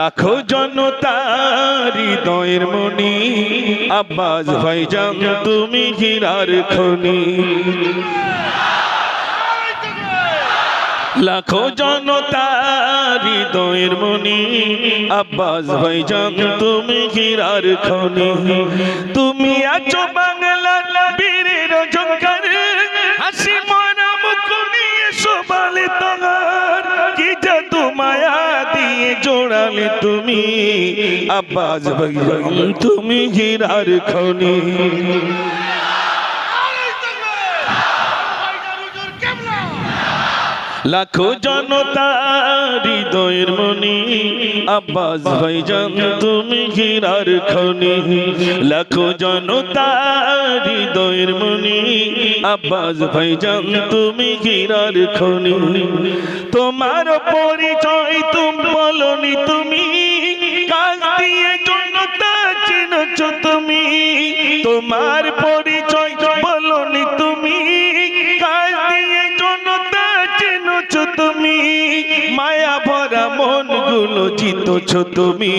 লাখো জনতার হৃদয়ের মনি আব্বাস ভাইজান তুমি হীরার খনি। লাখো জনতার হৃদয়ের মনি আব্বাস ভাইজান তুমি হীরার খনি। তুমি আছো বাংলার বীরের ঝংকার, হাসি মরা মুখ নিয়ে শোভালে তোমার, কি জাদু মায়া দিয়ে জোড়ালে তুমি আব্বাস ভাইজান তুমি হীরার খনি। লাখো জনতার হৃদয়ের মনি আব্বাস ভাইজান তুমি হীরার খনি। লাখো জনতার হৃদয়ের মনি আব্বাস ভাইজান তুমি হীরার খনি। তোমার পরিচয় তুমি বলনি, তুমি কাজ দিয়ে জনতা চিনছ তুমি। তোমার পরিচয় বলনি, তুমি কাজ দিয়ে জনতা চিনছ তুমি। মায়া ভরা মন গুলো জিতছ তুমি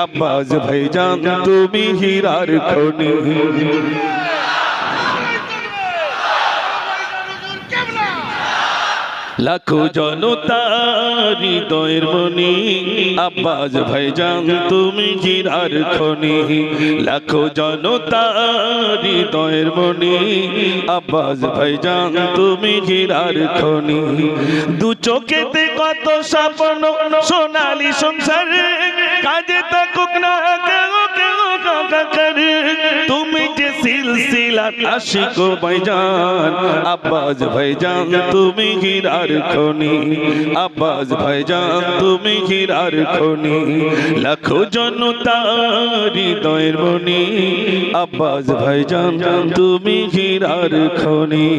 আব্বাস ভাইজান তুমি হীরার খনি। লাখো জনতার হৃদয়ের মনি আব্বাস ভাইজান তুমি হীরার খনি। লাখো জনতার হৃদয়ের মনি আব্বাস ভাইজান তুমি হীরার খনি। দু চোখেতে কত স্বপ্ন সোনালী সংসার, কাজে থাকুক না কেউ কেউ কাকার। তুমি যে সিলসিলা আশিক ভাইজান আব্বাস ভাইজান তুমি হীরার খনি। আব্বাস ভাইজান তুমি হীরার খনি। লাখো জনতার হৃদয়ের মনি আব্বাস ভাইজান তুমি হীরার খনি।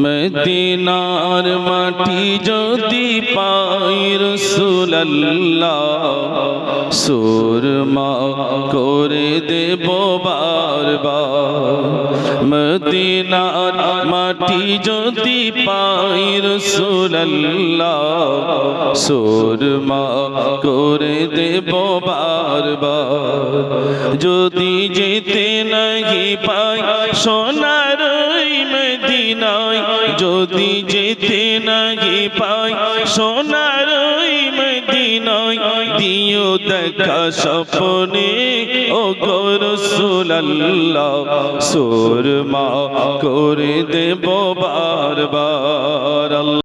মদিনার মাটি যদি পাই রাসূলুল্লাহ, সুরমা করে দেব বারবার। মদিনার মাটি যদি পাই রাসূলুল্লাহ, সুরমা করে দেব বারবার। যদি যেতে নাহি পাই সোনার মদিনায়, যদি যেতে নাহি পাই সোনার মদিনায়, দিও দেখা স্বপ্নে ও গো রাসূলুল্লাহ, সুরমা করে দেব বারবার।